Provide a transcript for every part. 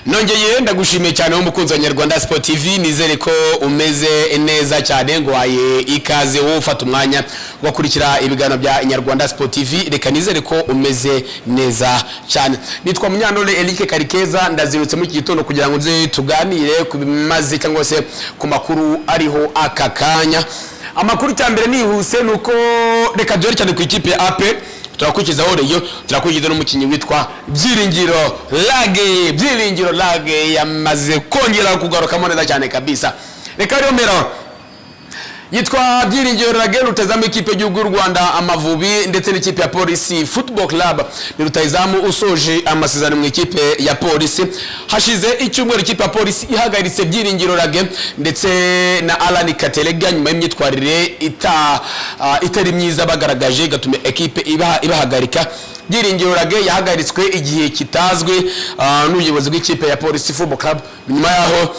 Nongeye ndagushimiye cyane wo mukunzi wa Nyarwanda Sport TV, nizere ko umeze neza cyane, ngo waye ikaze wo ufata umwanya wakurikira ibiganiro bya Nyarwanda Sport TV. Reka nizere ko umeze neza cyane. Nitwa Munyantore Eric Karikeza, ndazirutse mu gitondo kugira ngo nze tuganire ku bimaze cyangwa se ku makuru ariho akakanya. Amakuru cyambere nihuse nuko reka dore cyane ku ikipe ya AP. Turakurikizaho reyo, turakurikiza n'umukinyi witwa Byiringiro Lage yamaze kongera kugarukamo neza cyane kabisa. Reka rero mero yitwa Byiringiro Lage rutazamu ikipe y'u Rwanda Amavubi ndetse n'ikipe ya Police Football Club, ni rutazamu usoje amasezerano mu ikipe ya Police. Hashize icyumweru ikipe ya Police ihagaritse Byiringiro Lage ndetse na Alan Katelega nyuma y'imyitwarire itari myiza bagaragaje gatume ekipe ibahagarika. Byiringiro Lage yahagaritswe igihe kitazwe n'ubuyobozi bw'ikipe ya Police Football Club nyuma yaho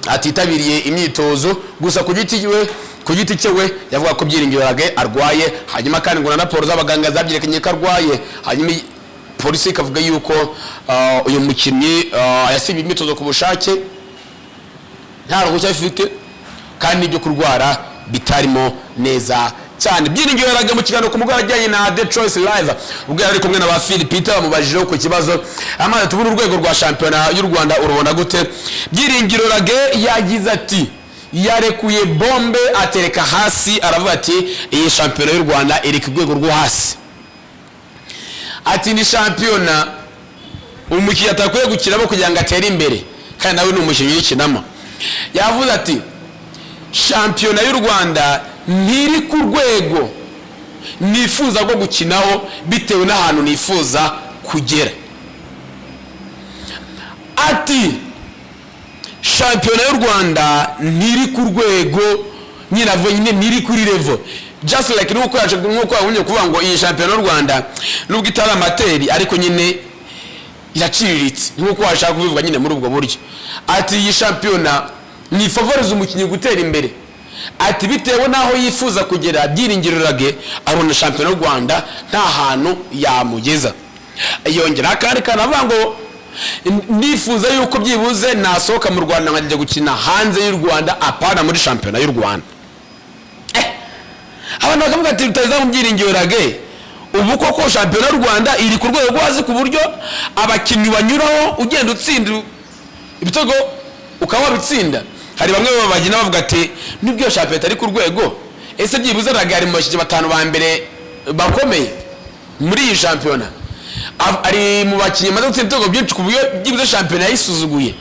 atitabiriye imyitozo. Gusa ku giti cyewe yavuga ko Byiringiro Lage arwaye, hanyuma kandi ngo na raporo z'abaganga zabyerekanye ko arwaye, hanyuma polisi ikavuga yuko uyu mukinnyi yasibye imyitozo ku bushake, nta ruhushya afite kandi ibyo kurwara bitarimo neza cyane. Byiringiro Lage mu kiganiro ku mugoroba ajyanye na The Choice Live ubwo yari kumwe na ba Phil Peter bamubajije ku kibazo amaze tubura urwego rwa shampiyona y'u Rwanda urubona gute. Byiringiro Lage yagize ati yarekuye bombe atereka hasi, aravuga ati iyi shampiyona y'u Rwanda iri ku rwego rwo hasi. Ati ni shampiyona umukinnyi atakwiye gukiramo kugira ngo atere imbere kandi nawe ni umukinnyi w'ikinama. Yavuze ati shampiyona y'u Rwanda ntiri ku rwego nifuza rwo gukinaho bitewe n'ahantu nifuza kugera. Ati shampiyona y'u Rwanda ntiri ku rwego nyine ntiri kuri level, just like nuko wabonye kuvuga ngo iyi shampiyona y'u Rwanda nubwo itari amateri ariko nyine iraciriritse, nuko washaka kubivuga nyine muri ubwo buryo. Ati iyi shampiyona ni favorize umukinnyi gutera imbere. Ati bitewe naho yifuza kugera Byiringiro Lage arona shampiyona y'u Rwanda nta hantu yamugeza. Yongera kandi kanavuga ngo ndifuza yuko byibuze nasohoka mu Rwanda nkajya gukina hanze y'u Rwanda apana muri shampiyona y'u Rwanda. Abantu bakavuga ati rutazamu Byiringiro Lage ubu koko shampiyona y'u Rwanda iri ku rwego rwazi ku buryo abakinnyi banyuraho ugenda utsinda ibitego ukaba wabitsinda. Hari bamwe bagina bavuga ati nibyo shampiyona ari ku rwego, ese byibuze Lage ari mu bashyitsi batanu ba mbere bakomeye muri iyi shampiyona, ari mu bakinnyi maze gutsinda ibitego byinshi ku buryo byibuze shampiyona yisuzuguye.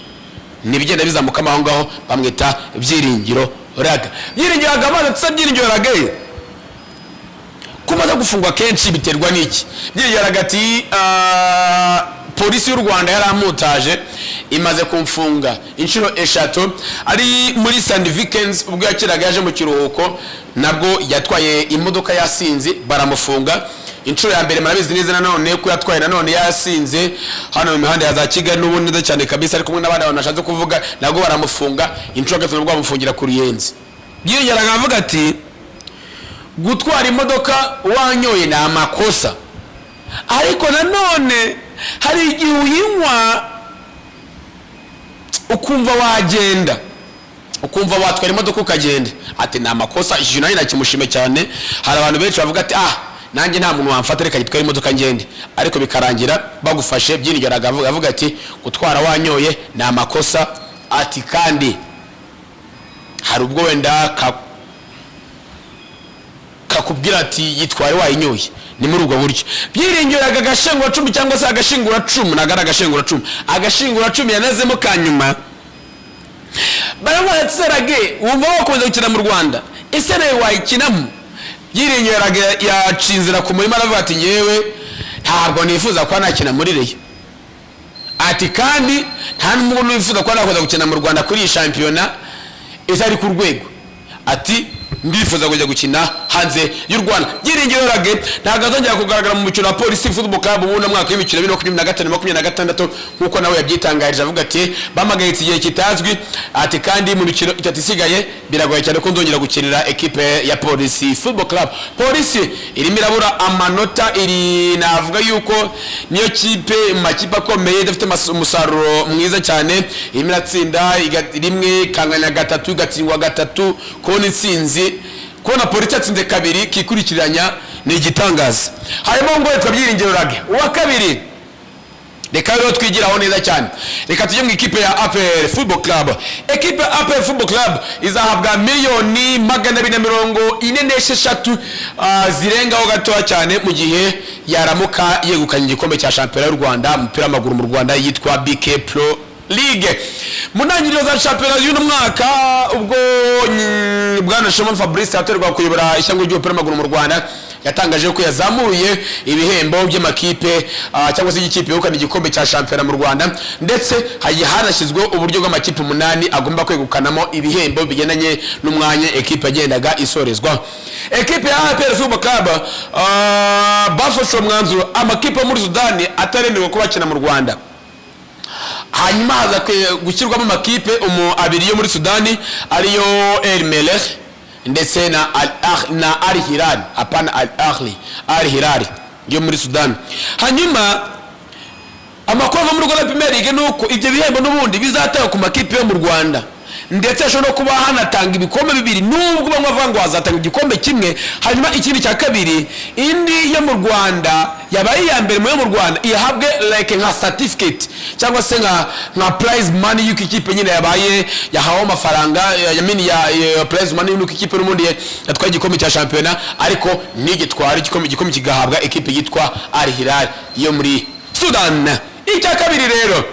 Nibigenda bizamuka aho ngaho bamwita Byiringiro Lage. Byiringiro Lage amaze gutsinda Byiringiro Lage kumaze gufungwa kenshi biterwa n'iki? Byiringiro Lage ati polisi y'u Rwanda yaramutaje imaze kumfunga inshuro 3 ari muri Sunday weekends ubwo yakiraga yaje mu kiruhuko, nabwo yatwaye imodoka yasinze baramufunga. Inshuro ya mbere marabizi neza nanone ko yatwaye nanone yasinze hano mu mihanda ya za Kigali n'ubundi neza cyane kabisa, ari kumwe n'abandi abantu nashatse kuvuga nabwo baramufunga. Inshuro gatatu nabwo bamufungira ku Ruyenzi. Byiringiro Lage avuga ati gutwara imodoka wanyoye ni amakosa, ariko nanone hari igihe uyinywa ukumva wagenda, ukumva watwara imodoka ukagenda. Ati ni amakosa. Iki nayo nakimushime cyane. Hari abantu benshi bavuga ati nanjye nta muntu wamfata reka yitwara imodoka ngende, ariko bikarangira bagufashe. Byiringiro Lage avuga ati gutwara wanyoye ni amakosa. Ati kandi hari ubwo wenda kakubwira ati yitwaye wayinyoye, ni muri ubwo buryo. Byiringiro Lage agashingura 10 cyangwa se agashingura 10 nagara agashingura 10 yanazemo kanyuma baramwatse Lage wumva wakomeza gukina mu Rwanda, ese nawe wayikinamo? Byiringiro Lage yacinzira ku murima aravuga ati yewe ntabwo nifuza ko nakina muri reyo. Ati kandi nta n'umuntu wifuza ko nakoza gukina mu Rwanda kuri iyi shampiyona itari ku rwego. Ati ndifuza kujya gukina hanze y'u Rwanda. Byiringiro Rage ntabwo azongera kugaragara mu mukino wa Police Football Club mu mwaka w'imikino 2025-2026 nkuko nawe yabyitangarije avuga ati bamagayitse igihe kitazwi ati kandi mu mikino itatu isigaye biragoye cyane ko nzongera gukinira equipe ya Police Football Club. Police irimo irabura amanota, iri navuga yuko niyo kipe makipe akomeye idafite umusaruro mwiza cyane, irimo iratsinda rimwe kanganya gatatu igatsindwa gatatu, kubona intsinzi kubona Police yatsinze kabiri kikurikiranya ni igitangaza. Harimo ngo yitwa Byiringiro Rage uwa kabiri. Reka rero twigiraho neza cyane, reka tujye mu ikipe ya APR Football Club. Ekipe ya APR Football Club izahabwa miliyoni 246 zirengaho gatoya cyane mu gihe yaramuka yegukanye igikombe cya shampiyona y'u Rwanda umupira w'amaguru mu Rwanda yitwa BK Pro League. Munangiriro za shampiyona y'uno mwaka ubwo bwana Shema Fabrice atorwa kuyobora ishyanga ry'umupira w'amaguru mu Rwanda yatangaje ko yazamuye ibihembo by'amakipe cyangwa se igikipe yegukana igikombe cya shampiyona mu Rwanda, ndetse hanashyizwe uburyo bw'amakipe 8 agomba kwegukanamo ibihembo bigendanye n'umwanya ekipe yagendaga isorezwa. Ekipe ya APR Football Club bafashe umwanzuro amakipe muri Sudani ataremewe kuba akina mu Rwanda. Hanyuma haza gushyirwamo amakipe abiri yo muri Sudani ariyo El Merreikh ndetse na Al Hilal, apana Al Hilal yo muri Sudan. Hanyuma amakuru muri Rwanda Premier League nuko ibyo bihembo n'ubundi bizataye ku makipe yo mu Rwanda, ndetse ashobora no kuba hanatanga ibikombe bibiri nubwo bamwe bavuga hazatanga igikombe kimwe, hanyuma ikindi cya kabiri indi yo mu Rwanda yabaye ya mbere mu Rwanda ihabwe like nka certificate cyangwa se nka prize money yuko ikipe nyine yabaye yahawe amafaranga ya prize money yuko ikipe n'umundi yatwaye igikombe cya shampiyona ariko nigitwara igikombe kigahabwa ekipe yitwa Al Hilal yo muri Sudan. Icya kabiri rero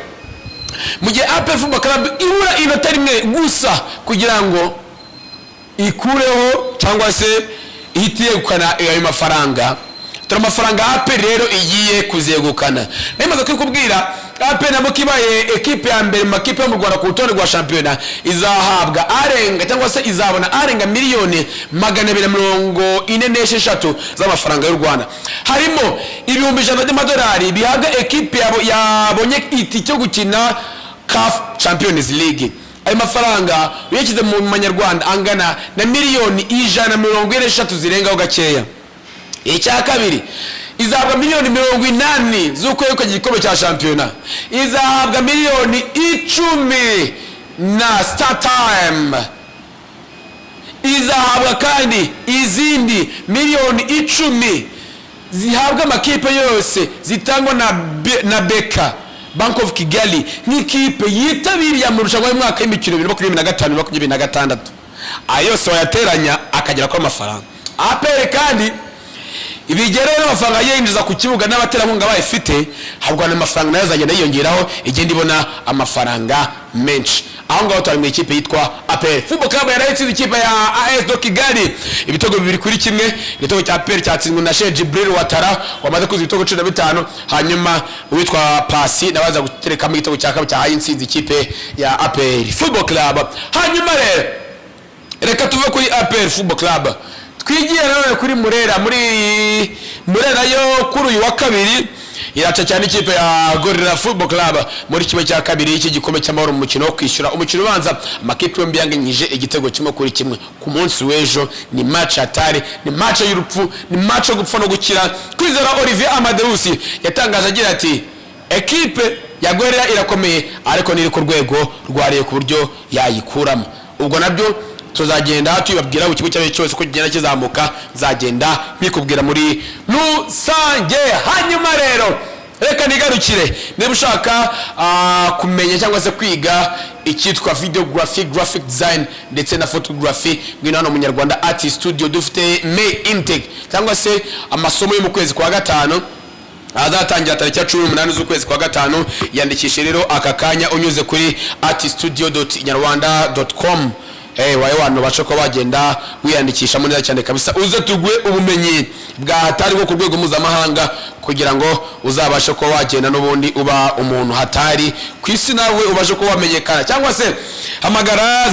mu gihe APR Football Club ibura inota rimwe gusa kugira ngo ikureho cyangwa se ihitiye gukana ayo mafaranga, turi amafaranga APR rero igiye kuzegukana. Nemaze kwikubwira APR nabo kibaye ekipe ya mbere makipe yo mu Rwanda ku rutonde rwa shampiyona izahabwa arenga cyangwa se izabona arenga miliyoni 246 z'amafaranga y'u Rwanda, harimo ibihumbi 100 by'amadolari bihabwa ekipe yabonye iti cyo gukina CAF Champions League. Ayo mafaranga yashyize mu manyarwanda angana na miliyoni 143 zirengaho gakeya. Icya kabiri izahabwa miliyoni 80 z'ukwegukana igikombe cya shampiyona, izahabwa miliyoni 10 na Star Time, izahabwa kandi izindi miliyoni 10 zihabwa amakipe yose zitangwa na Beka Bank of Kigali nk'ikipe yitabiriye amarushanwa y'umwaka w'imikino 2025-2026. Ayo yose wayateranya akagera kwa amafaranga. APR kandi ibigere n'amafaranga yinjiza ku kibuga n'abaterankunga bayifite, habwa n'amafaranga nayo azagenda yiyongeraho igenda ibona amafaranga menshi. Aho ngaho tari mu ikipe yitwa APR Football Club yarayitsinze ikipe ya AS do Kigali ibitego 2-1. Igitego cya APR cyatsinzwe na Sheikh Jibril Watara wamaze kuza ibitego 15, hanyuma uwitwa Pasi nabaza gutereka mu igitego cya kabiri cya intsinzi ikipe ya APR Football Club. Hanyuma reka tuve kuri APR Football Club twigiye none kuri Murera. Murera yo kuri uyu wa kabiri iraca cyane ikipe ya Gorilla Football Club muri kimwe cya kabiri iki gikombe cy'amahoro mu mukino wo kwishyura. Umukino ubanza amakipe yombi yanganyije igitego 1-1 ku munsi w'ejo. Ni match atari, ni match y'urupfu, ni match yo gupfa no gukira. Kwizera Olivier Amadeus yatangaje agira ati ekipe ya Gorilla irakomeye ariko niri ku rwego rwariye ku buryo yayikuramo. Ubwo nabyo tuzagenda tubabwira ku kigo cyawe cyose ko kigenda kizamuka, zagenda mikubwira muri rusange. Hanyuma rero reka nigarukire niba ushaka kumenya cyangwa se kwiga icyitwa videography, graphic design ndetse na photography, ngwino hano Munyarwanda Art Studio dufite May intake cyangwa se amasomo yo mu kwezi kwa gatanu azatangira tariki ya 18 z'ukwezi kwa gatanu. Yandikishe rero aka kanya unyuze kuri artstudio.inyarwanda.com. Waye wano bashoko bagenda wiyandikisha neza cyane kabisa uze tugwe ubumenyi bwa hatari bwo ku rwego mpuzamahanga kugira ngo uzabashe ko wagenda n'ubundi uba umuntu hatari ku isi nawe ubashe ko wamenyekana, cyangwa se hamagara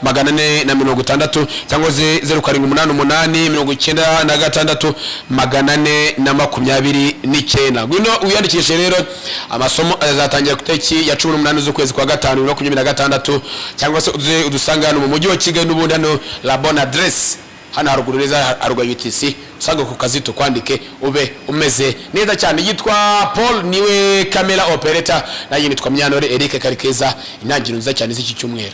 0773884960 cyangwa 0788968429. Ngwino uyandikishe rero, amasomo azatangira ku itariki ya 18 z'ukwezi kwa gatanu 2026, cyangwa se udusanga hano mu mujyi wa Kigali n'ubundi hano la bonne adresse hano haruguru neza haruguru UTC, usanga ku kazi tukwandike ube umeze neza cyane. Yitwa Paul niwe camera operator, nayo nitwa Myanore Eric Karikeza. Intangiriro nziza cyane z'iki cyumweru.